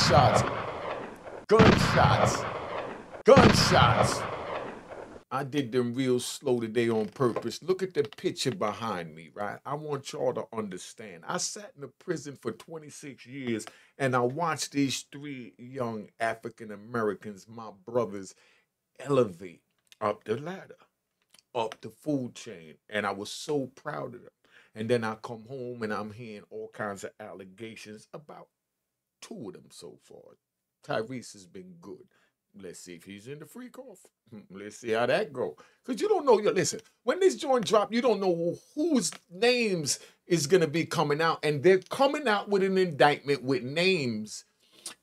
Gunshots, gunshots, gunshots. I did them real slow today on purpose. Look at the picture behind me, right? I want y'all to understand. I sat in a prison for 26 years and I watched these three young African Americans, my brothers, elevate up the ladder, up the food chain. And I was so proud of them. And then I come home and I'm hearing all kinds of allegations about two of them so far. Tyrese has been good. Let's see if he's in the freak off. Let's see how that go. Because you don't know, listen, when this joint drop, you don't know whose names is going to be coming out. And they're coming out with an indictment with names.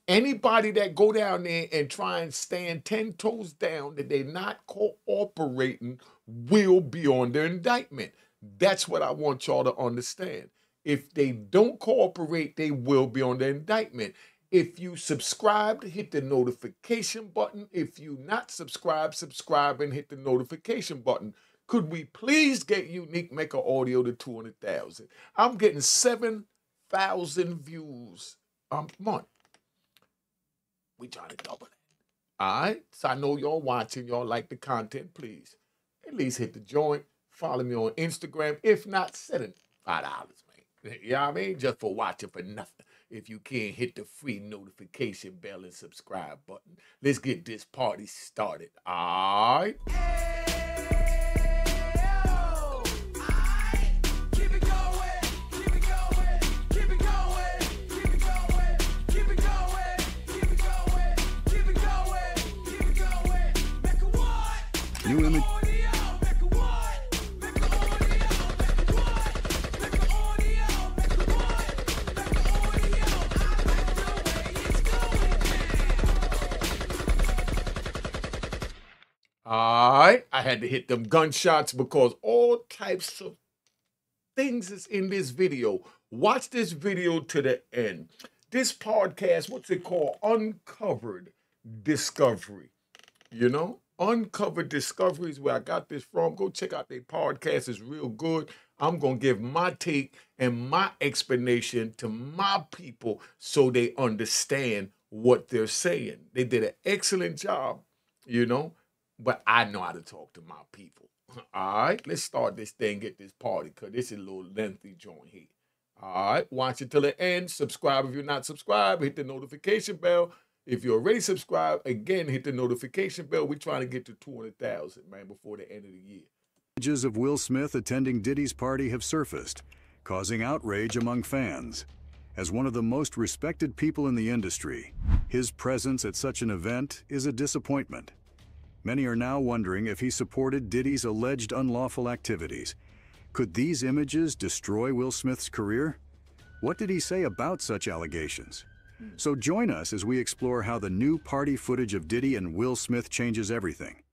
Anybody that go down there and try and stand 10 toes down that they're not cooperating will be on their indictment. That's what I want y'all to understand. If they don't cooperate, they will be on the indictment. If you subscribed, hit the notification button. If you not subscribed, subscribe and hit the notification button. Could we please get Unique Maker Audio to 200,000? I'm getting 7,000 views a month. We trying to double it. All right? So I know y'all watching. Y'all like the content. Please, at least hit the joint. Follow me on Instagram. If not, send it $5, man. You know what I mean? Just for watching for nothing. If you can't hit the free notification bell and subscribe button. Let's get this party started. All right? New image. All right, I had to hit them gunshots because all types of things is in this video. Watch this video to the end. This podcast, what's it called? Uncovered Discovery. You know? Uncovered Discoveries, where I got this from. Go check out their podcast. It's real good. I'm going to give my take and my explanation to my people so they understand what they're saying. They did an excellent job, you know? But I know how to talk to my people. All right, let's start this thing, get this party, because this is a little lengthy joint here. All right, watch it till the end. Subscribe if you're not subscribed. Hit the notification bell. If you're already subscribed, again, hit the notification bell. We're trying to get to 200,000, man, before the end of the year. Images of Will Smith attending Diddy's party have surfaced, causing outrage among fans. As one of the most respected people in the industry, his presence at such an event is a disappointment. Many are now wondering if he supported Diddy's alleged unlawful activities. Could these images destroy Will Smith's career? What did he say about such allegations? So join us as we explore how the new party footage of Diddy and Will Smith changes everything.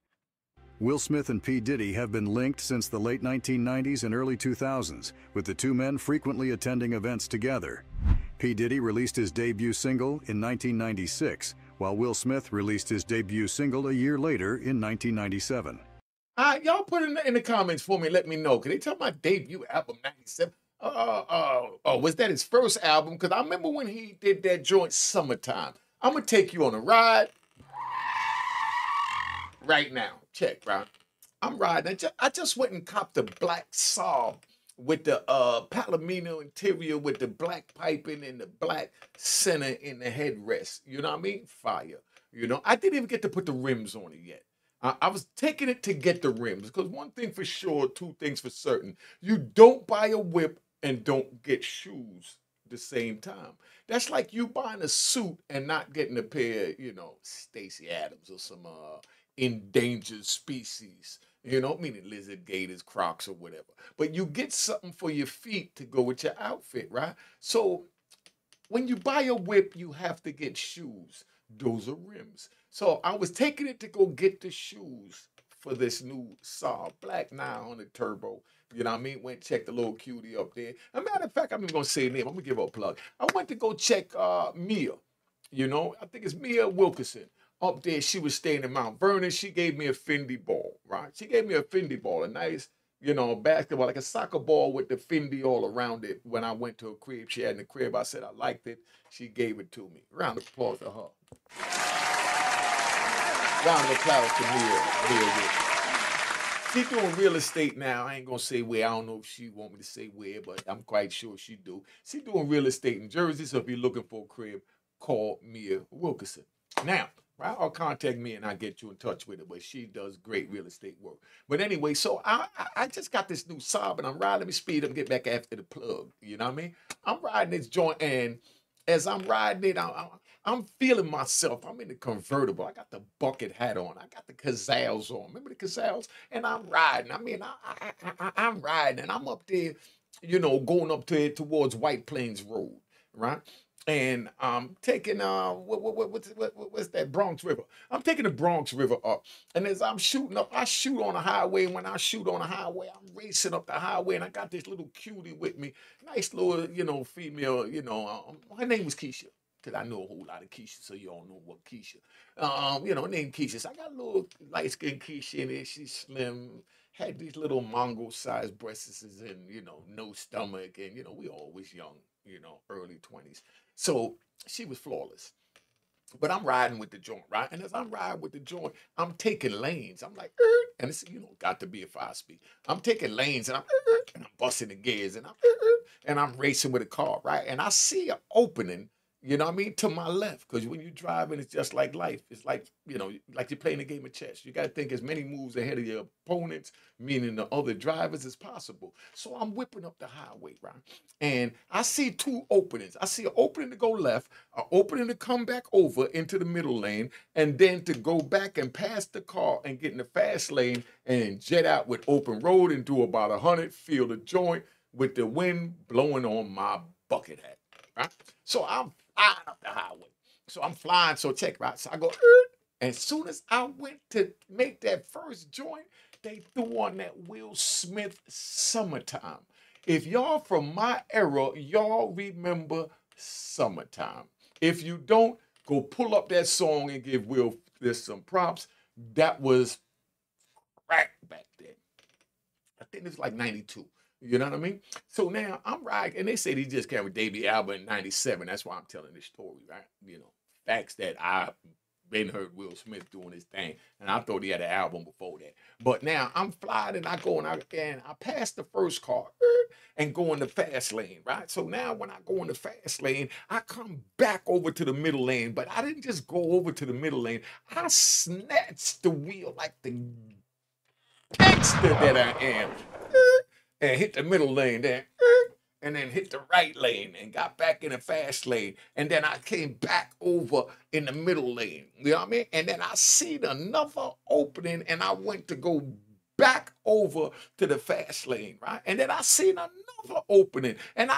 Will Smith and P. Diddy have been linked since the late 1990s and early 2000s, with the two men frequently attending events together. P. Diddy released his debut single in 1996, while Will Smith released his debut single a year later in 1997. Y'all put it in the comments for me. Let me know. Can they tell my debut album, 97? Was that his first album? Because I remember when he did that joint Summertime. I'm going to take you on a ride right now. Check, right? I'm riding. I just went and copped a black Saab with the Palomino interior with the black piping and the black center in the headrest. You know what I mean? Fire. You know, I didn't even get to put the rims on it yet. I was taking it to get the rims because one thing for sure, two things for certain. You don't buy a whip and don't get shoes the same time. That's like you buying a suit and not getting a pair, Stacey Adams or some endangered species. Meaning lizard, gators, crocs, or whatever. But you get something for your feet to go with your outfit, right? So when you buy a whip, you have to get shoes. Those are rims. So I was taking it to go get the shoes for this new Saab Black 900 Turbo. You know what I mean? Went check the little cutie up there. As a matter of fact, I'm even going to say a name. I'm going to give her a plug. I went to go check Mia. I think it's Mia Wilkerson. Up there, she was staying in Mount Vernon. She gave me a Fendi ball, right? She gave me a Fendi ball, a nice basketball, like a soccer ball with the Fendi all around it. When I went to a crib, she had in the crib. I said I liked it. She gave it to me. Round of applause for her. Round of applause to Mia Wilson. She doing real estate now. I ain't gonna say where. I don't know if she want me to say where, but I'm quite sure she do. She doing real estate in Jersey. So if you're looking for a crib, call Mia Wilkerson. Now, right, or contact me and I'll get you in touch with her. But she does great real estate work. But anyway, so I just got this new Saab and I'm riding. Let me speed up, get back after the plug. You know what I mean? I'm riding this joint, and as I'm riding it, I'm feeling myself. I'm in the convertible. I got the bucket hat on. I got the Cazals on. Remember the Cazals? And I'm riding. I mean, I'm riding, and I'm up there, going up to it towards White Plains Road, right? And I'm taking what's that, Bronx River? I'm taking the Bronx River up, and as I'm shooting up, I shoot on the highway. And when I shoot on the highway, I'm racing up the highway, and I got this little cutie with me, nice little, female. Her name was Keisha. Cause I know a whole lot of Keisha, so you all know what Keisha. Named Keisha. So I got a little light skinned Keisha in there. She's slim, had these little mongrel-sized breasts, and no stomach, and we always young, early 20s. So she was flawless. But I'm riding with the joint, right? And as I'm riding with the joint, I'm taking lanes. I'm like, and it's got to be a 5-speed. I'm taking lanes, and I'm busting the gears, and I'm racing with a car, right? And I see an opening, to my left. Because when you're driving, it's just like life. It's like, like you're playing a game of chess. You got to think as many moves ahead of your opponents, meaning the other drivers, as possible. So I'm whipping up the highway, right? And I see two openings. I see an opening to go left, an opening to come back over into the middle lane, and then to go back and pass the car and get in the fast lane and jet out with open road and do about 100, feel the joint with the wind blowing on my bucket hat, right? So I'm flying up the highway. So I'm flying, so check, right? So I go, and as soon as I went to make that first joint, they threw on that Will Smith Summertime. If y'all from my era, y'all remember Summertime. If you don't, go pull up that song and give Will this some props. That was crack back then. I think it's like 92. You know what I mean? So now I'm riding, and they say he just came with debut album in 97. That's why I'm telling this story, right? Facts that I've been heard Will Smith doing his thing, and I thought he had an album before that. But now I'm flying, and I go and I pass the first car and go in the fast lane, right? So now when I go in the fast lane, I come back over to the middle lane, but I didn't just go over to the middle lane. I snatched the wheel like the gangster that I am, and hit the middle lane there, and then hit the right lane and got back in the fast lane. And then I came back over in the middle lane. You know what I mean? And then I seen another opening, and I went to go back over to the fast lane, right? And then I seen another opening, and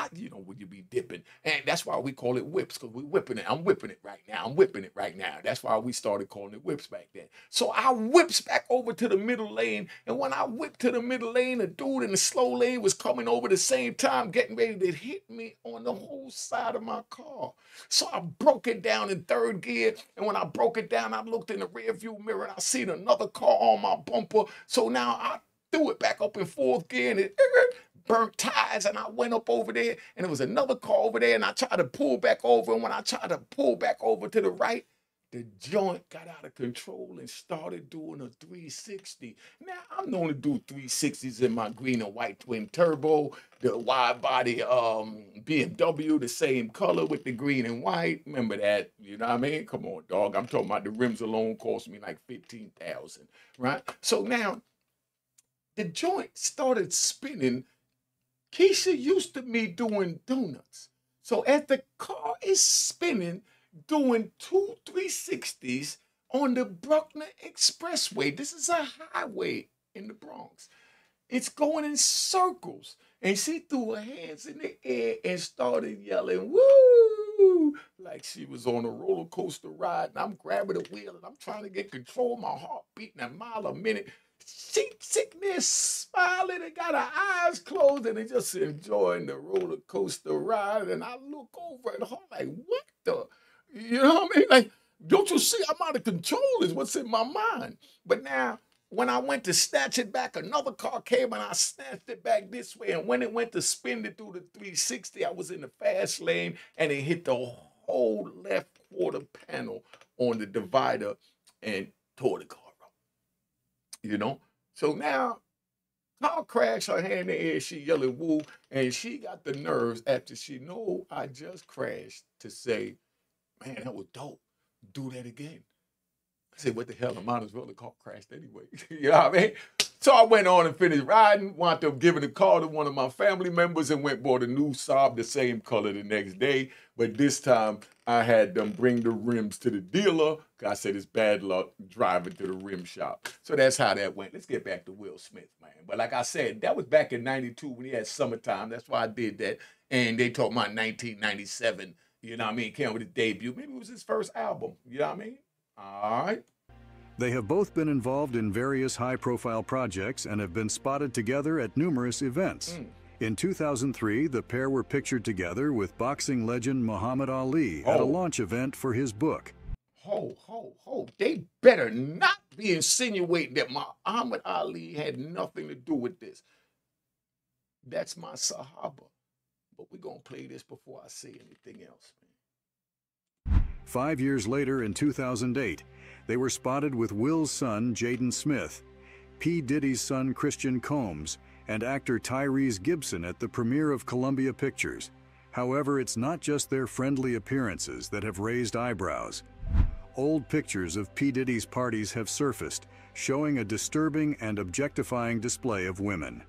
when you be dipping, and that's why we call it whips, because we whipping it. I'm whipping it right now. I'm whipping it right now. That's why we started calling it whips back then. So I whips back over to the middle lane, and when I whipped to the middle lane, a dude in the slow lane was coming over the same time, getting ready to hit me on the whole side of my car. So I broke it down in third gear, and when I broke it down, I looked in the rear view mirror, and I seen another car on my bumper. So now I threw it back up in fourth gear, and it burnt tires, and I went up over there, and there was another car over there, and I tried to pull back over, and when I tried to pull back over to the right, the joint got out of control and started doing a 360. Now, I'm known to do 360s in my green and white twin turbo, the wide body BMW, the same color with the green and white. Remember that? You know what I mean? Come on, dog. I'm talking about the rims alone cost me like $15,000, right? So now, the joint started spinning. Keisha used to me doing donuts. So as the car is spinning, doing 360s on the Bruckner Expressway. This is a highway in the Bronx. It's going in circles. And she threw her hands in the air and started yelling, woo, like she was on a roller coaster ride. And I'm grabbing the wheel and I'm trying to get control of my heart beating a mile a minute. She sitting there smiling and got her eyes closed and just enjoying the roller coaster ride. And I look over at her like, what the? You know what I mean? Like, don't you see I'm out of control is what's in my mind. But now When I went to snatch it back, another car came and I snatched it back this way. And when it went to spin it through the 360, I was in the fast lane and it hit the whole left quarter panel on the divider and tore the car up. You know? So now, car crash, her hand in the air, she yelling woo, and she got the nerves after she know I just crashed to say, man, that was dope. Do that again. I said, what the hell? I might as well have car crashed anyway. You know what I mean? So I went on and finished riding, wound up giving a call to one of my family members and went bought a new Saab, the same color the next day. But this time I had them bring the rims to the dealer. I said, it's bad luck driving to the rim shop. So that's how that went. Let's get back to Will Smith, man. But like I said, that was back in 92 when he had Summertime. That's why I did that. And they talk about 1997, you know what I mean? Came with his debut. Maybe it was his first album, you know what I mean? All right. They have both been involved in various high-profile projects and have been spotted together at numerous events. In 2003, the pair were pictured together with boxing legend Muhammad Ali at a launch event for his book. Ho. They better not be insinuating that Muhammad Ali had nothing to do with this. That's my Sahaba. But we're going to play this before I say anything else, man. 5 years later, in 2008, they were spotted with Will's son, Jaden Smith, P. Diddy's son, Christian Combs, and actor Tyrese Gibson at the premiere of Columbia Pictures. However, it's not just their friendly appearances that have raised eyebrows. Old pictures of P. Diddy's parties have surfaced, showing a disturbing and objectifying display of women.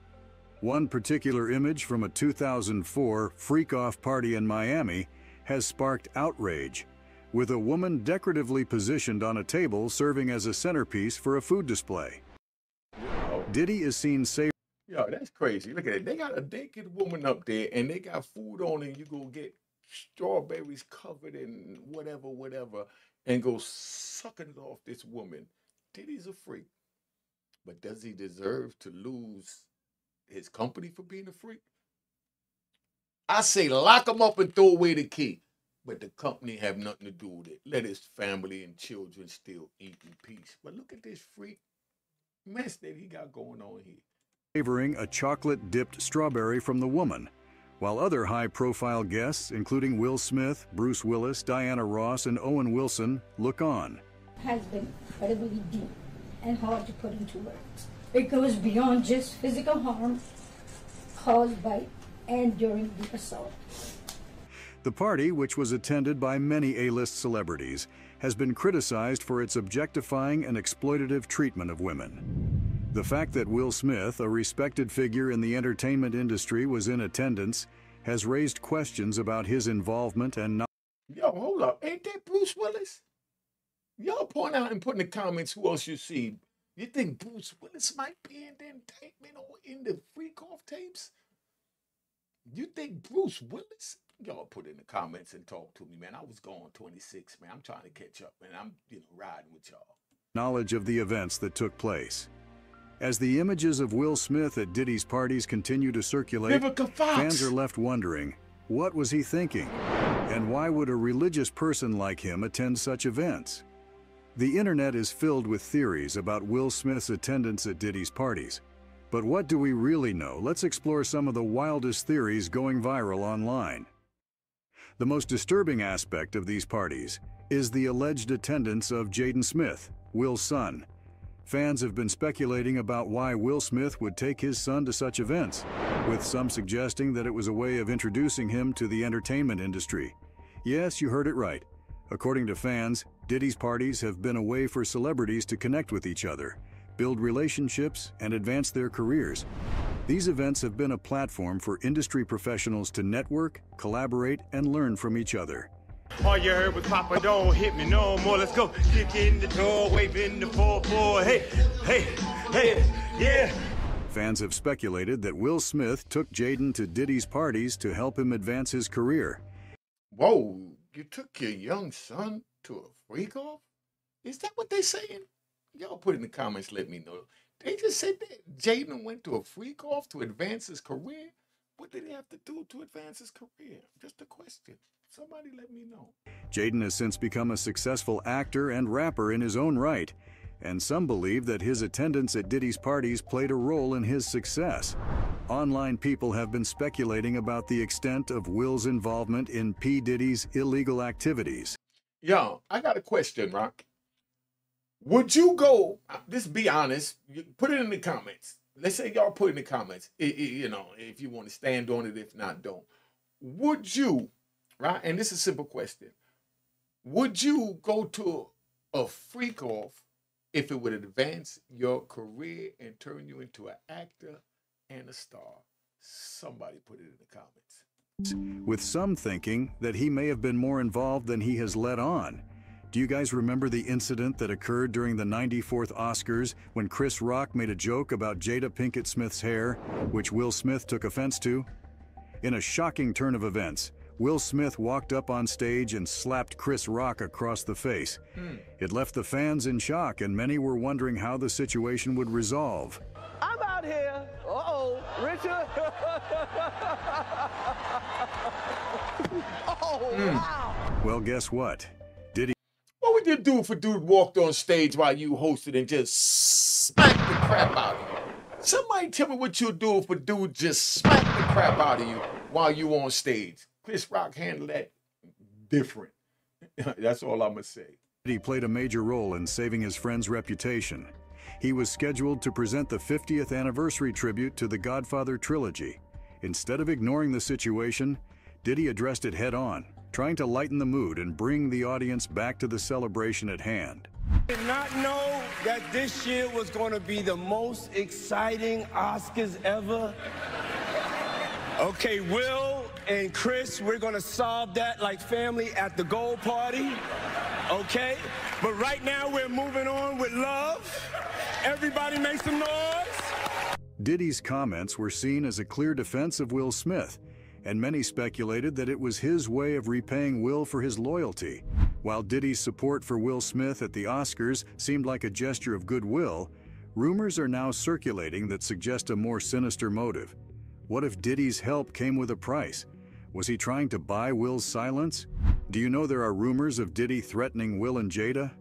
One particular image from a 2004 freak-off party in Miami has sparked outrage, with a woman decoratively positioned on a table serving as a centerpiece for a food display. Diddy is seen savoring. Yo, that's crazy. Look at it. They got a naked woman up there and they got food on and you go get strawberries covered in whatever, and go sucking it off this woman. Diddy's a freak. But does he deserve to lose his company for being a freak? I say lock him up and throw away the key. But the company have nothing to do with it. Let his family and children still eat in peace. But look at this freak mess that he got going on here. Savoring a chocolate-dipped strawberry from the woman, while other high-profile guests, including Will Smith, Bruce Willis, Diana Ross, and Owen Wilson, look on. Has been incredibly deep and hard to put into words. It goes beyond just physical harm caused by and during the assault. The party, which was attended by many A-list celebrities, has been criticized for its objectifying and exploitative treatment of women. The fact that Will Smith, a respected figure in the entertainment industry, was in attendance has raised questions about his involvement and not. Yo, hold up. Ain't that Bruce Willis? Y'all point out and put in the comments who else you see. You think Bruce Willis might be in the indictment or in the freak-off tapes? You think Bruce Willis? Y'all put in the comments and talk to me, man. I was going 26, man. I'm trying to catch up, man. I'm, riding with y'all. Knowledge of the events that took place. As the images of Will Smith at Diddy's parties continue to circulate, fans are left wondering, what was he thinking? And why would a religious person like him attend such events? The internet is filled with theories about Will Smith's attendance at Diddy's parties. But what do we really know? Let's explore some of the wildest theories going viral online. The most disturbing aspect of these parties is the alleged attendance of Jaden Smith, Will's son. Fans have been speculating about why Will Smith would take his son to such events, with some suggesting that it was a way of introducing him to the entertainment industry. Yes, you heard it right. According to fans, Diddy's parties have been a way for celebrities to connect with each other, build relationships, and advance their careers. These events have been a platform for industry professionals to network, collaborate, and learn from each other. All you heard was Papa, don't hit me no more. Let's go. Kick in the door, waving the 4-4. Hey, yeah. Fans have speculated that Will Smith took Jaden to Diddy's parties to help him advance his career. Whoa, you took your young son to a freak-off? Is that what they saying? Y'all put in the comments, let me know. They just said that Jaden went to a freak-off to advance his career? What did he have to do to advance his career? Just a question. Somebody let me know. Jaden has since become a successful actor and rapper in his own right. and some believe that his attendance at Diddy's parties played a role in his success. Online people have been speculating about the extent of Will's involvement in P. Diddy's illegal activities. Yo, I got a question, Rock. Would you go, just be honest, put it in the comments. Let's say y'all put in the comments, you know, if you want to stand on it, if not, don't. Would you, right? And this is a simple question. Would you go to a freak off if it would advance your career and turn you into an actor and a star? Somebody put it in the comments. With some thinking that he may have been more involved than he has let on. Do you guys remember the incident that occurred during the 94th Oscars when Chris Rock made a joke about Jada Pinkett Smith's hair, which Will Smith took offense to? In a shocking turn of events, Will Smith walked up on stage and slapped Chris Rock across the face. It left the fans in shock, and many were wondering how the situation would resolve. I'm out here. Uh-oh, Richard. Oh, wow. Well, guess what? What would you do if a dude walked on stage while you hosted and just smacked the crap out of you? Somebody tell me what you'd do if a dude just smacked the crap out of you while you on stage. Chris Rock handled that different. That's all I'm going to say. He played a major role in saving his friend's reputation. He was scheduled to present the 50th anniversary tribute to the Godfather trilogy. Instead of ignoring the situation, Diddy addressed it head-on, trying to lighten the mood and bring the audience back to the celebration at hand. I did not know that this year was going to be the most exciting Oscars ever. Okay, Will and Chris, we're going to solve that like family at the gold party. Okay? But right now we're moving on with love. Everybody make some noise. Diddy's comments were seen as a clear defense of Will Smith, and many speculated that it was his way of repaying Will for his loyalty. While Diddy's support for Will Smith at the Oscars seemed like a gesture of goodwill, rumors are now circulating that suggest a more sinister motive. What if Diddy's help came with a price? Was he trying to buy Will's silence? Do you know there are rumors of Diddy threatening Will and Jada?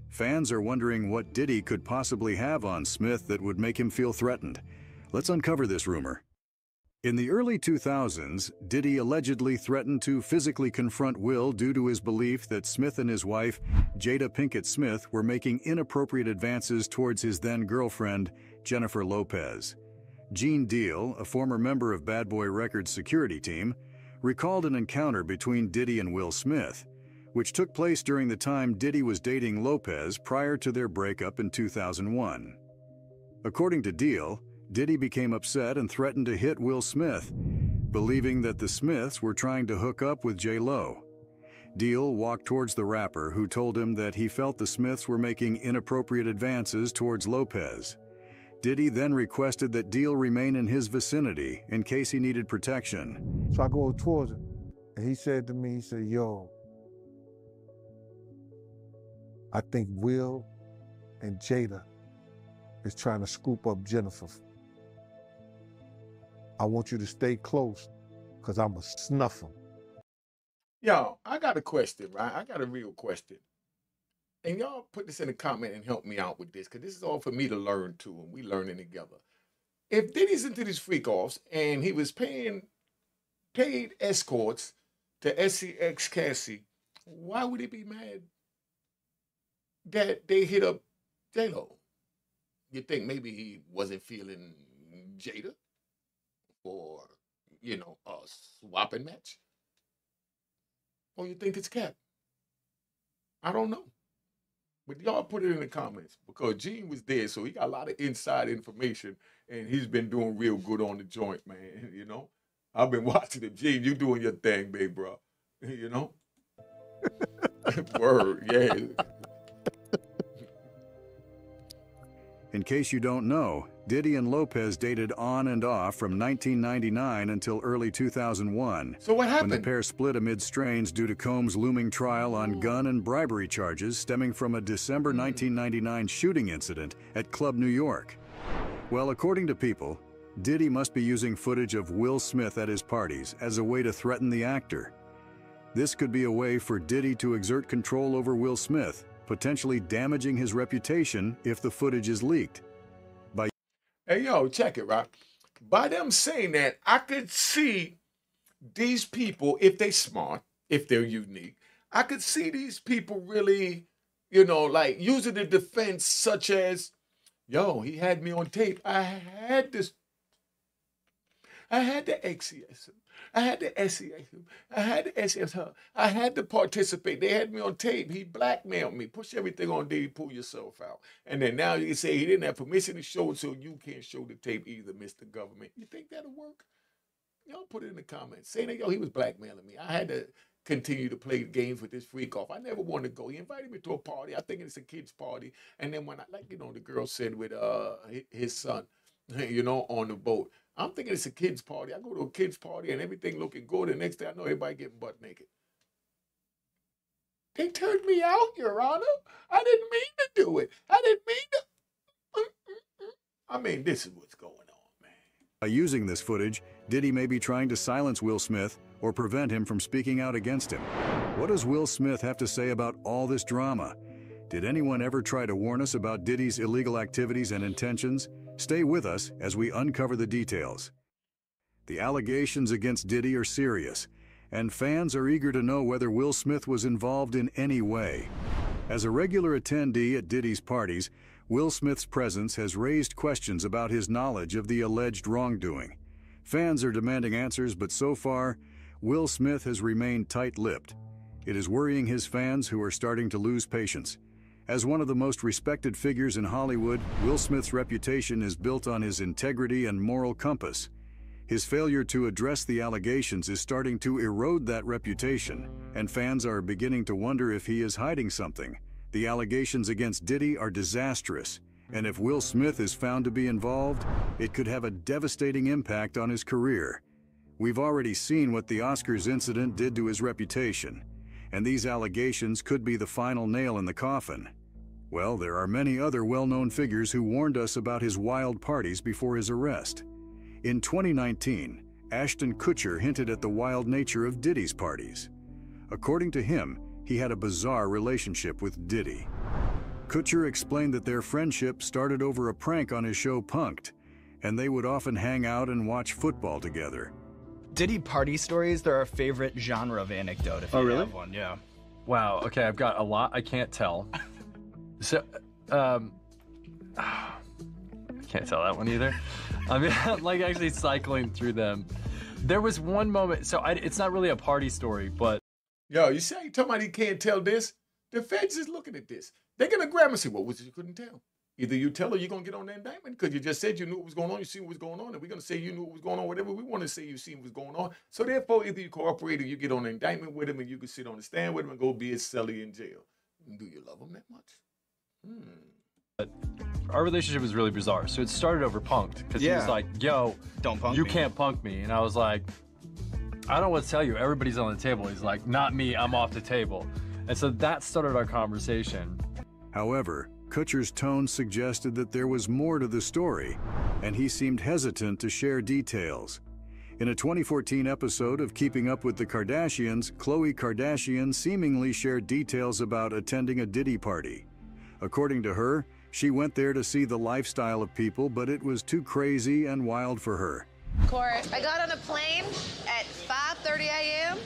Fans are wondering what Diddy could possibly have on Smith that would make him feel threatened. Let's uncover this rumor. In the early 2000s, Diddy allegedly threatened to physically confront Will due to his belief that Smith and his wife, Jada Pinkett Smith, were making inappropriate advances towards his then-girlfriend, Jennifer Lopez. Gene Deal, a former member of Bad Boy Records' security team, recalled an encounter between Diddy and Will Smith, which took place during the time Diddy was dating Lopez prior to their breakup in 2001. According to Deal, Diddy became upset and threatened to hit Will Smith, believing that the Smiths were trying to hook up with J-Lo. Deal walked towards the rapper, who told him that he felt the Smiths were making inappropriate advances towards Lopez. Diddy then requested that Deal remain in his vicinity in case he needed protection. So I go towards him, and he said to me, he said, yo, I think Will and Jada is trying to scoop up Jennifer. I want you to stay close, because I'm going to snuff him. Yo, I got a question, right? I got a real question. And y'all put this in the comment and help me out with this, because this is all for me to learn too, and we learning together. If Diddy's into these freak-offs and he was paid escorts to SCX Cassie, why would he be mad that they hit up J-Lo? You think maybe he wasn't feeling Jada? Or, you know, a swapping match? Or you think it's cap? I don't know. But y'all put it in the comments, because Gene was there, so he got a lot of inside information, and he's been doing real good on the joint, man, you know? I've been watching him. Gene, you doing your thing, big bro, you know? Word, yeah. In case you don't know, Diddy and Lopez dated on and off from 1999 until early 2001. So what happened? When the pair split amid strains due to Combs' looming trial on gun and bribery charges stemming from a December 1999 shooting incident at Club New York. Well, according to People, Diddy must be using footage of Will Smith at his parties as a way to threaten the actor. This could be a way for Diddy to exert control over Will Smith, potentially damaging his reputation if the footage is leaked. Hey, yo, check it, right? By them saying that, I could see these people, if they smart, if they're unique, I could see these people really, like using the defense such as, yo, he had me on tape. I had this. I had to XCS him. I had to SES him. I had to SES her. I had to participate. They had me on tape. He blackmailed me. Push everything on Diddy, pull yourself out. And then now you can say he didn't have permission to show it, so you can't show the tape either, Mr. Government. You think that'll work? Y'all put it in the comments. Saying that, yo, he was blackmailing me. I had to continue to play games with this freak off. I never wanted to go. He invited me to a party. I think it's a kid's party. And then when the girl said with his son, on the boat. I'm thinking it's a kid's party. I go to a kid's party and everything looking good. The next thing I know, everybody getting butt naked. They turned me out, Your Honor. I didn't mean to do it. I didn't mean to. I mean, this is what's going on, man. By using this footage, Diddy may be trying to silence Will Smith or prevent him from speaking out against him. What does Will Smith have to say about all this drama? Did anyone ever try to warn us about Diddy's illegal activities and intentions? Stay with us as we uncover the details. The allegations against Diddy are serious, and fans are eager to know whether Will Smith was involved in any way. As a regular attendee at Diddy's parties, Will Smith's presence has raised questions about his knowledge of the alleged wrongdoing. Fans are demanding answers, but so far, Will Smith has remained tight-lipped. It is worrying his fans, who are starting to lose patience. As one of the most respected figures in Hollywood, Will Smith's reputation is built on his integrity and moral compass. His failure to address the allegations is starting to erode that reputation, and fans are beginning to wonder if he is hiding something. The allegations against Diddy are disastrous, and if Will Smith is found to be involved, it could have a devastating impact on his career. We've already seen what the Oscars incident did to his reputation, and these allegations could be the final nail in the coffin. Well, there are many other well-known figures who warned us about his wild parties before his arrest. In 2019, Ashton Kutcher hinted at the wild nature of Diddy's parties. According to him, he had a bizarre relationship with Diddy. Kutcher explained that their friendship started over a prank on his show Punk'd, and they would often hang out and watch football together. Diddy party stories, they're our favorite genre of anecdote, if you have one, yeah. Wow, okay, I've got a lot I can't tell. So, I can't tell that one either. I mean, I'm like actually cycling through them. There was one moment, so it's not really a party story, but... Yo, you say, you talking about he can't tell this? The feds is looking at this. They're going to grab him and say, what was it you couldn't tell? Either you tell or you're going to get on the indictment because you just said you knew what was going on, you see what was going on, and we're going to say you knew what was going on, whatever we want to say you see what was going on. So therefore, either you cooperate or you get on the indictment with him and you can sit on the stand with him and go be his cellie in jail. Do you love him that much? But our relationship was really bizarre. So it started over Punk'd because he was like, yo, don't punk you me. Can't punk me. And I was like, I don't know what to tell you. Everybody's on the table. He's like, not me, I'm off the table. And so that started our conversation. However, Kutcher's tone suggested that there was more to the story, and he seemed hesitant to share details. In a 2014 episode of Keeping Up with the Kardashians, Khloe Kardashian seemingly shared details about attending a Diddy party. According to her, she went there to see the lifestyle of people, but it was too crazy and wild for her. Court, I got on a plane at 5:30 a.m.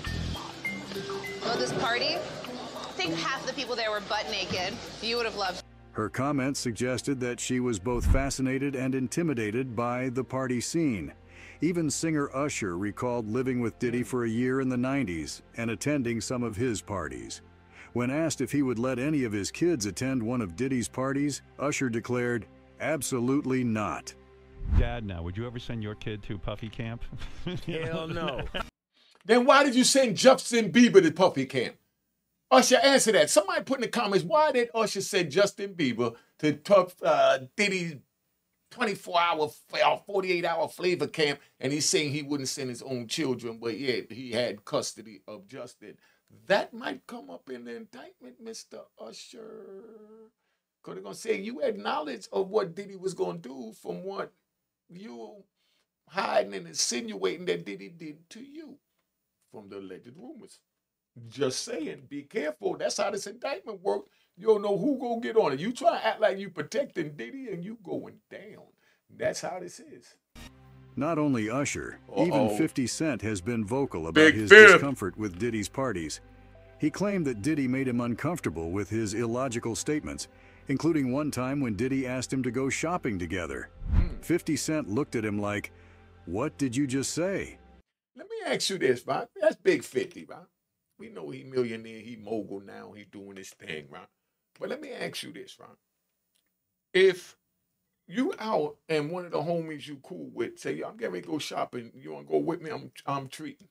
Go this party. I think half the people there were butt naked. You would have loved. Her comments suggested that she was both fascinated and intimidated by the party scene. Even singer Usher recalled living with Diddy for a year in the 90s and attending some of his parties. When asked if he would let any of his kids attend one of Diddy's parties, Usher declared, "Absolutely not." Dad, now, would you ever send your kid to Puffy Camp? Hell no. Then why did you send Justin Bieber to Puffy Camp? Usher, answer that. Somebody put in the comments, why did Usher send Justin Bieber to Diddy's 24-hour, 48-hour flavor camp, and he's saying he wouldn't send his own children, but yet he had custody of Justin. That might come up in the indictment, Mr. Usher. Because they're going to say you had knowledge of what Diddy was going to do from what you hiding and insinuating that Diddy did to you from the alleged rumors. Just saying, be careful. That's how this indictment worked. You don't know who gonna get on it. You try to act like you protecting Diddy and you going down. That's how this is. Not only Usher, even 50 Cent has been vocal about Big his Fib. discomfort with Diddy's parties. He claimed that Diddy made him uncomfortable with his illogical statements, including one time when Diddy asked him to go shopping together. 50 Cent looked at him like, "What did you just say?" Let me ask you this, right? That's Big 50, right? We know he millionaire, he mogul now, he doing his thing, right? But let me ask you this, right? If you out and one of the homies you cool with say, "Yo, I'm getting ready to go shopping. You want to go with me? I'm treating."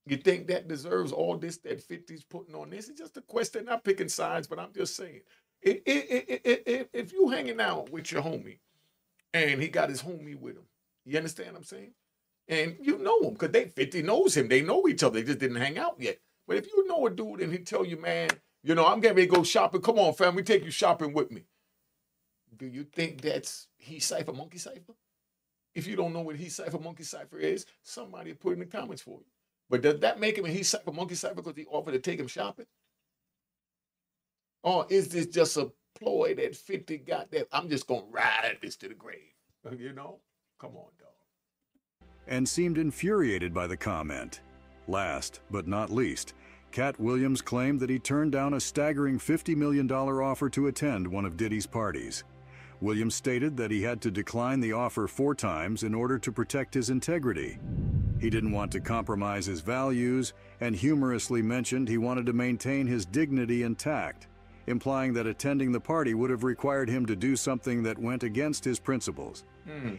You think that deserves all this that 50's putting on this? It's just a question. Not picking sides, but I'm just saying. If you hanging out with your homie and he got his homie with him, you understand what I'm saying? And you know him because 50 knows him. They know each other. They just didn't hang out yet. But if you know a dude and he tell you, "Man, you know, I'm getting ready to go shopping. Come on, fam, we take you shopping with me." Do you think that's he cipher, monkey cipher? If you don't know what he cipher, monkey cipher is, somebody put in the comments for you. But does that make him a he cipher, monkey cipher because he offered to take him shopping? Or is this just a ploy that 50 got that I'm just going to ride this to the grave? You know? Come on, dog. And seemed infuriated by the comment. Last but not least, Cat Williams claimed that he turned down a staggering $50 million offer to attend one of Diddy's parties. Williams stated that he had to decline the offer 4 times in order to protect his integrity. He didn't want to compromise his values and humorously mentioned he wanted to maintain his dignity intact, implying that attending the party would have required him to do something that went against his principles.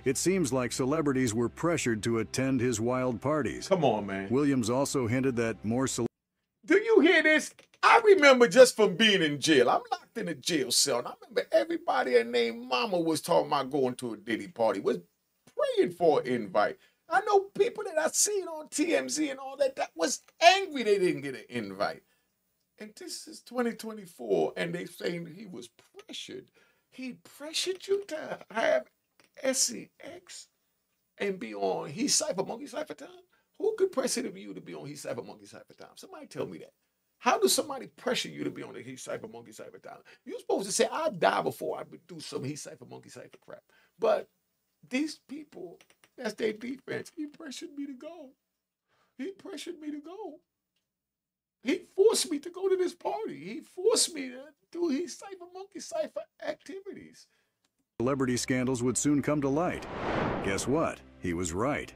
It seems like celebrities were pressured to attend his wild parties. Come on, man. Williams also hinted that more Do you hear this? I remember just from being in jail. I'm locked in a jail cell. And I remember everybody and their mama was talking about going to a Diddy party, was praying for an invite. I know people that I seen on TMZ and all that was angry they didn't get an invite. And this is 2024, and they saying he was pressured. He pressured you to have SEX and be on He Cypher Monkey Cypher Time? Who could pressure you to be on He Cypher Monkey Cypher Time? Somebody tell me that. How does somebody pressure you to be on the He Cypher Monkey Cypher Time? You're supposed to say, "I'd die before I would do some He Cypher Monkey Cypher crap." But these people, that's their defense. He pressured me to go. He pressured me to go. He forced me to go to this party. He forced me to do He Cypher Monkey Cypher activities. celebrity scandals would soon come to light. Guess what? He was right.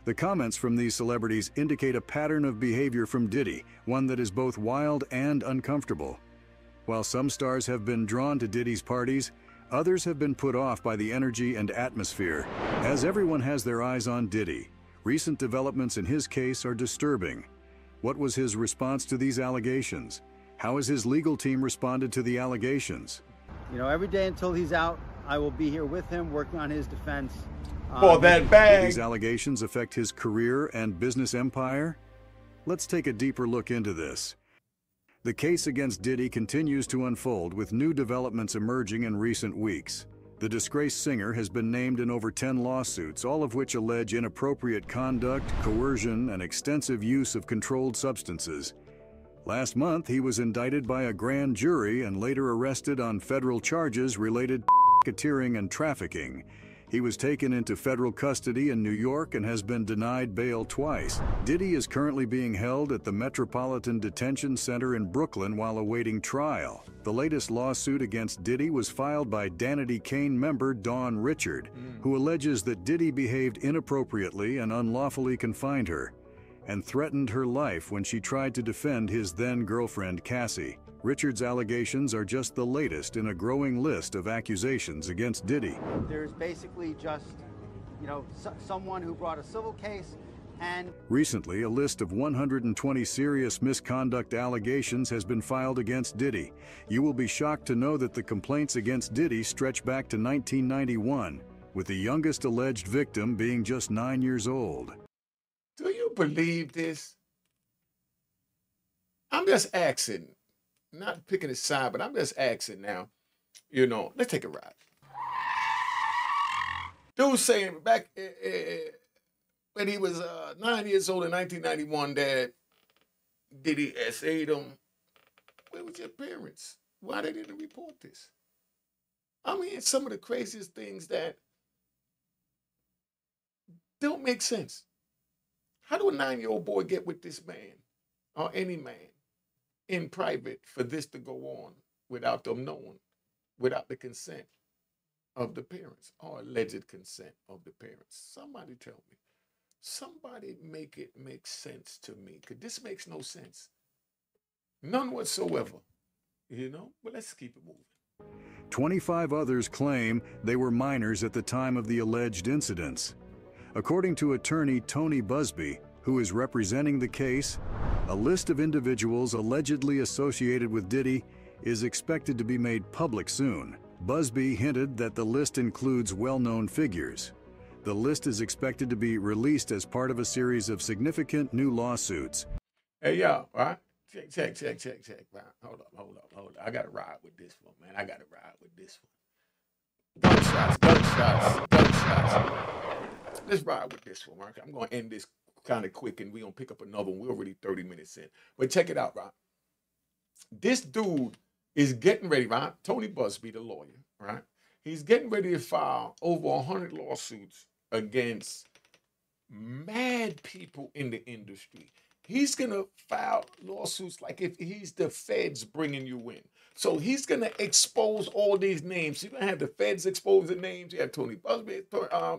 The comments from these celebrities indicate a pattern of behavior from Diddy, one that is both wild and uncomfortable. While some stars have been drawn to Diddy's parties, others have been put off by the energy and atmosphere. As everyone has their eyes on Diddy, recent developments in his case are disturbing. What was his response to these allegations? How has his legal team responded to the allegations? You know, every day until he's out, I will be here with him working on his defense. For that bag. Will these allegations affect his career and business empire? Let's take a deeper look into this. The case against Diddy continues to unfold with new developments emerging in recent weeks. The disgraced singer has been named in over 10 lawsuits, all of which allege inappropriate conduct, coercion, and extensive use of controlled substances. Last month, he was indicted by a grand jury and later arrested on federal charges related to racketeering and trafficking. He was taken into federal custody in New York and has been denied bail twice. Diddy is currently being held at the Metropolitan Detention Center in Brooklyn while awaiting trial. The latest lawsuit against Diddy was filed by Danity Kane member Dawn Richard, who alleges that Diddy behaved inappropriately and unlawfully confined her, and threatened her life when she tried to defend his then-girlfriend Cassie. Richard's allegations are just the latest in a growing list of accusations against Diddy. There's basically just, you know, someone who brought a civil case and... Recently, a list of 120 serious misconduct allegations has been filed against Diddy. You will be shocked to know that the complaints against Diddy stretch back to 1991, with the youngest alleged victim being just 9 years old. Do you believe this? I'm just asking. Not picking a side, but I'm just asking now. You know, let's take a ride. Dude saying back when he was 9 years old in 1991 that Diddy SA'd him Where was your parents? Why they didn't report this? I mean, it's some of the craziest things that don't make sense. How do a 9-year-old boy get with this man or any man in private for this to go on without them knowing, without the consent of the parents or alleged consent of the parents? Somebody tell me. Somebody make it make sense to me, because this makes no sense. None whatsoever, But let's keep it moving. 25 others claim they were minors at the time of the alleged incidents. According to attorney Tony Busby, who is representing the case, a list of individuals allegedly associated with Diddy is expected to be made public soon. Busby hinted that the list includes well-known figures. The list is expected to be released as part of a series of significant new lawsuits. Hey, y'all, all right? Check. Right? Hold up. I got to ride with this one, man. Gunshots. Let's ride with this one, right? I'm going to end this kind of quick, and we're going to pick up another one. We're already 30 minutes in. But check it out, right? This dude is getting ready, right? Tony Busby, the lawyer, right? He's getting ready to file over 100 lawsuits against mad people in the industry. He's going to file lawsuits like if he's the feds bringing you in. So he's going to expose all these names. You're going to have the feds exposing names. You have Tony Busby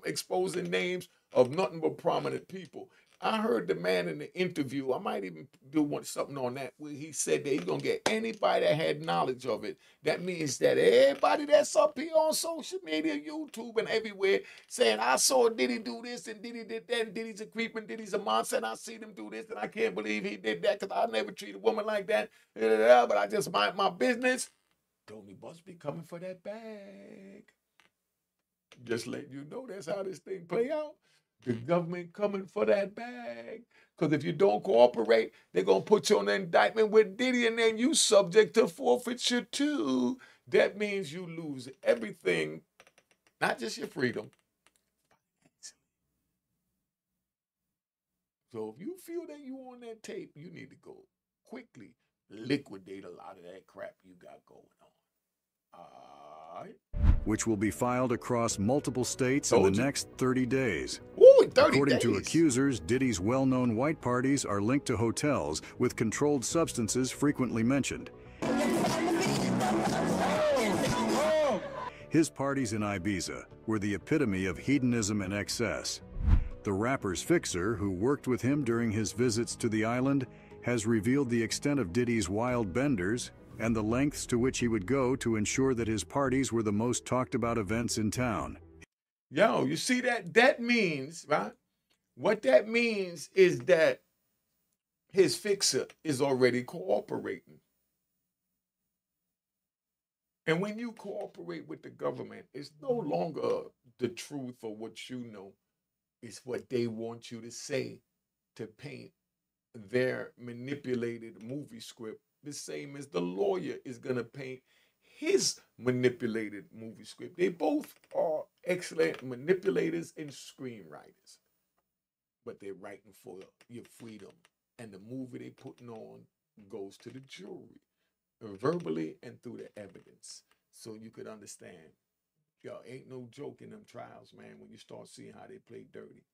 exposing names of nothing but prominent people. I heard the man in the interview, I might even do something on that, where he said that he's going to get anybody that had knowledge of it. That means that everybody that's up here on social media, YouTube, and everywhere saying, I saw Diddy do this, and Diddy did that, and Diddy's a creep, and Diddy's a monster, and I seen him do this, and I can't believe he did that, because I never treat a woman like that, but I just mind my business. Tony Busby coming for that bag. Just letting you know that's how this thing play out. The government coming for that bag. Because if you don't cooperate, they're going to put you on an indictment with Diddy, and then you subject to forfeiture too. That means you lose everything, not just your freedom. So if you feel that you on that tape, you need to go quickly liquidate a lot of that crap you got going on. All right. Which will be filed across multiple states in the next 30 days. Ooh, 30 According days. to accusers, Diddy's well-known white parties are linked to hotels with controlled substances frequently mentioned. His parties in Ibiza were the epitome of hedonism and excess. The rapper's fixer, who worked with him during his visits to the island, has revealed the extent of Diddy's wild benders and the lengths to which he would go to ensure that his parties were the most talked about events in town. Yo, you see that? That means, right? What that means is that his fixer is already cooperating. And when you cooperate with the government, it's no longer the truth or what you know. It's what they want you to say to paint their manipulated movie script, the same as the lawyer is going to paint his manipulated movie script. They both are excellent manipulators and screenwriters, but they're writing for your freedom. And the movie they putting on goes to the jury, verbally and through the evidence. So you could understand, yo, ain't no joke in them trials, man, when you start seeing how they play dirty.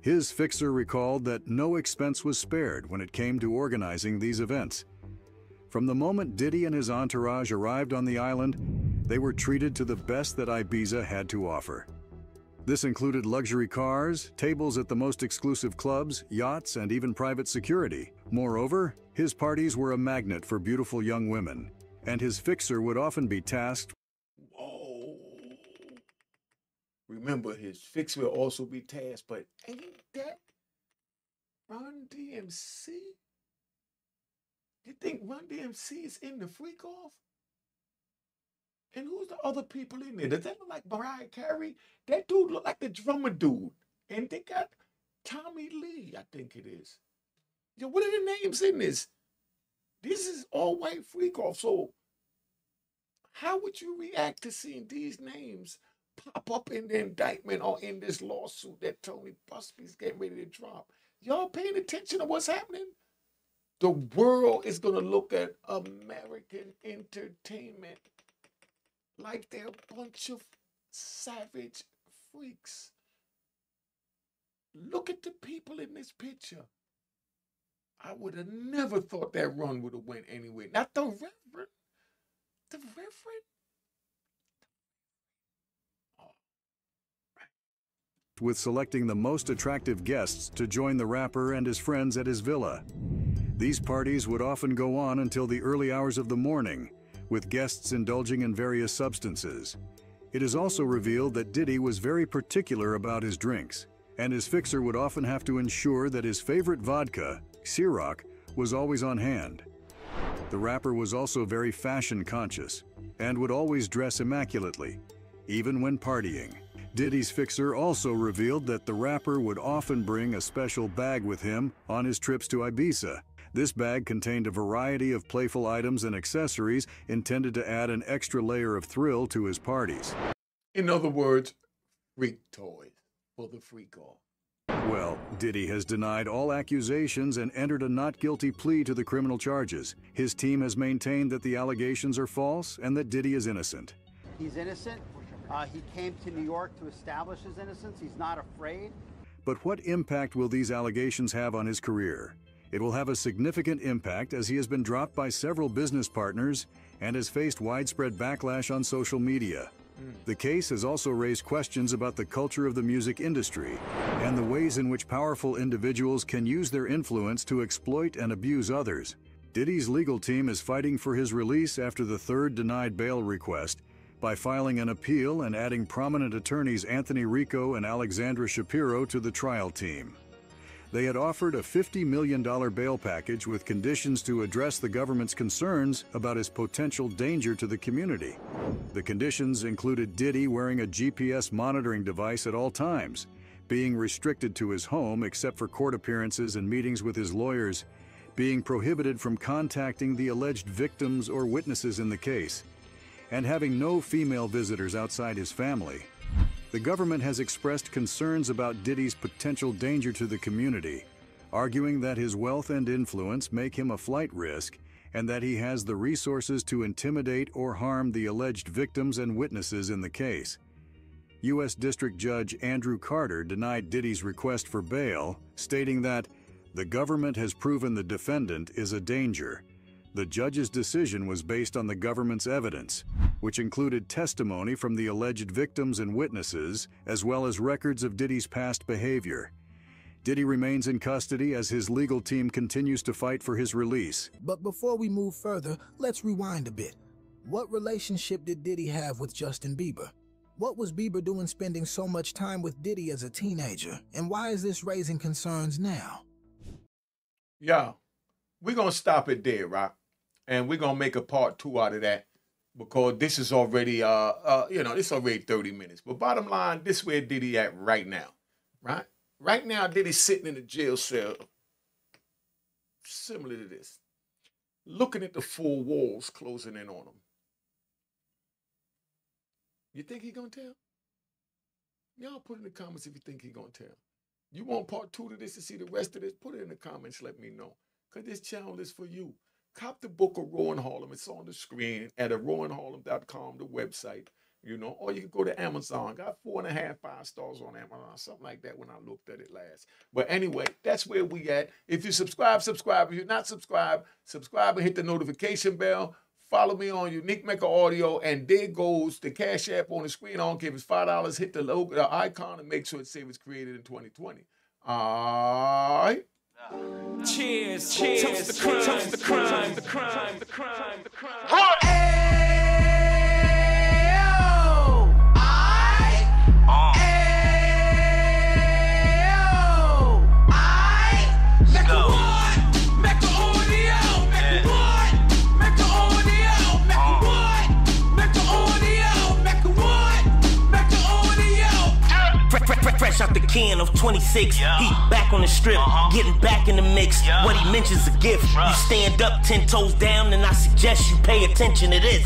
His fixer recalled that no expense was spared when it came to organizing these events. From the moment Diddy and his entourage arrived on the island, they were treated to the best that Ibiza had to offer. This included luxury cars, tables at the most exclusive clubs, yachts, and even private security. Moreover, his parties were a magnet for beautiful young women, and his fixer would often be tasked. Whoa. Remember, his fixer will also be tasked, but ain't that Run DMC? You think Run DMC is in the freak off? And who's the other people in there? Does that look like Mariah Carey? That dude look like the drummer dude. And they got Tommy Lee, I think it is. Yo, what are the names in this? This is all white freak off. So how would you react to seeing these names pop up in the indictment or in this lawsuit that Tony Busby's getting ready to drop? Y'all paying attention to what's happening? The world is going to look at American entertainment like they're a bunch of savage freaks. Look at the people in this picture. I would have never thought that run would have went anywhere. Not the Reverend. The Reverend? With selecting the most attractive guests to join the rapper and his friends at his villa. These parties would often go on until the early hours of the morning, with guests indulging in various substances. It is also revealed that Diddy was very particular about his drinks, and his fixer would often have to ensure that his favorite vodka, Ciroc, was always on hand. The rapper was also very fashion conscious and would always dress immaculately, even when partying. Diddy's fixer also revealed that the rapper would often bring a special bag with him on his trips to Ibiza. This bag contained a variety of playful items and accessories intended to add an extra layer of thrill to his parties. In other words, freak toys for the freak off. Well, Diddy has denied all accusations and entered a not guilty plea to the criminal charges. His team has maintained that the allegations are false and that Diddy is innocent. He's innocent. He came to New York to establish his innocence. He's not afraid. But what impact will these allegations have on his career? It will have a significant impact as he has been dropped by several business partners and has faced widespread backlash on social media. The case has also raised questions about the culture of the music industry and the ways in which powerful individuals can use their influence to exploit and abuse others. Diddy's legal team is fighting for his release after the third denied bail request by filing an appeal and adding prominent attorneys Anthony Rico and Alexandra Shapiro to the trial team. They had offered a $50 million bail package with conditions to address the government's concerns about his potential danger to the community. The conditions included Diddy wearing a GPS monitoring device at all times, being restricted to his home except for court appearances and meetings with his lawyers, being prohibited from contacting the alleged victims or witnesses in the case, and having no female visitors outside his family. The government has expressed concerns about Diddy's potential danger to the community, arguing that his wealth and influence make him a flight risk and that he has the resources to intimidate or harm the alleged victims and witnesses in the case. U.S. District Judge Andrew Carter denied Diddy's request for bail, stating that the government has proven the defendant is a danger. The judge's decision was based on the government's evidence, which included testimony from the alleged victims and witnesses, as well as records of Diddy's past behavior. Diddy remains in custody as his legal team continues to fight for his release. But before we move further, let's rewind a bit. What relationship did Diddy have with Justin Bieber? What was Bieber doing spending so much time with Diddy as a teenager? And why is this raising concerns now? Yeah, we're going to stop it there, right? And we're going to make a part 2 out of that because this is already, it's already 30 minutes. But bottom line, this is where Diddy at right now, right? Right now, Diddy's sitting in a jail cell similar to this, looking at the 4 walls closing in on him. You think he gonna tell? Y'all put in the comments if you think he gonna tell. You want part 2 to this to see the rest of this? Put it in the comments, let me know. Because this channel is for you. Cop the book of Rowan Harlem. It's on the screen at rowanharlem.com, the website, or you can go to Amazon. Got 4.5, 5 stars on Amazon, something like that when I looked at it last. But anyway, that's where we at. If you subscribe. If you're not subscribed, subscribe and hit the notification bell. Follow me on Unique Maker Audio, and there goes the Cash App on the screen. I don't care if it's $5. Hit the logo, the icon, and make sure it says it's created in 2020. All right. Cheers, cheers, toast the crime, toast the crime, the crime, the crime, the crime. Fresh out the can of 26. He back on the strip, getting back in the mix. What he mentions a gift. You stand up 10 toes down, and I suggest you pay attention to this.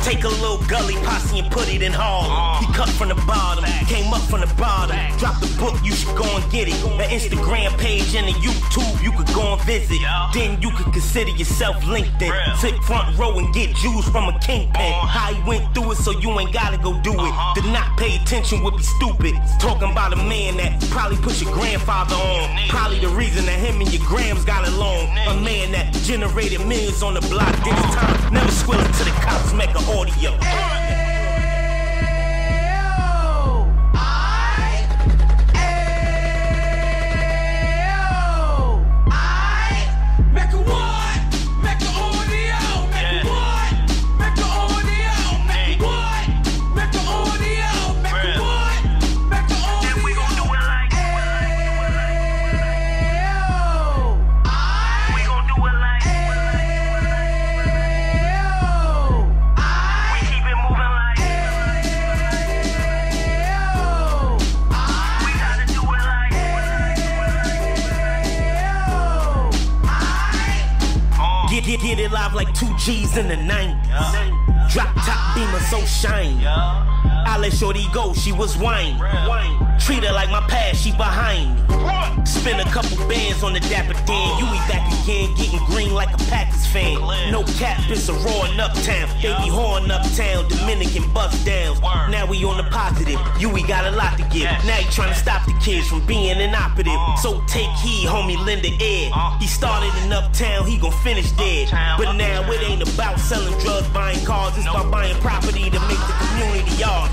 Take a little gully posse and put it in Harlem. He cut from the bottom, came up from the bottom. Drop the book, you should go and get it. An Instagram page and a YouTube you could go and visit. Then you could consider yourself LinkedIn. Sit front row and get Jews from a kingpin. How he went through it, so you ain't gotta go do it. To not pay attention would be stupid. Talking about a man that probably put your grandfather on. Probably the reason that him and your grams got along. A man that generated millions on the block. Did his time, never squealing to the cops make an audio. Get it live like 2 G's in the 90s. Drop top beamer so shiny. I let shorty go, she was whining. Treat her like my past, she behind me. Spend a couple bands on the Dapper Dan. You be back again, getting green like a Packers fan. No cap, it's a roaring uptown. They be horn uptown, Dominican bust downs. Now we on the positive, we got a lot to give. Now he trying to stop the kids from being inoperative. So take heed, homie, lend an ear. He started in uptown, he gon' finish dead. But now it ain't about selling drugs, buying cars. It's about buying property to make the community yard.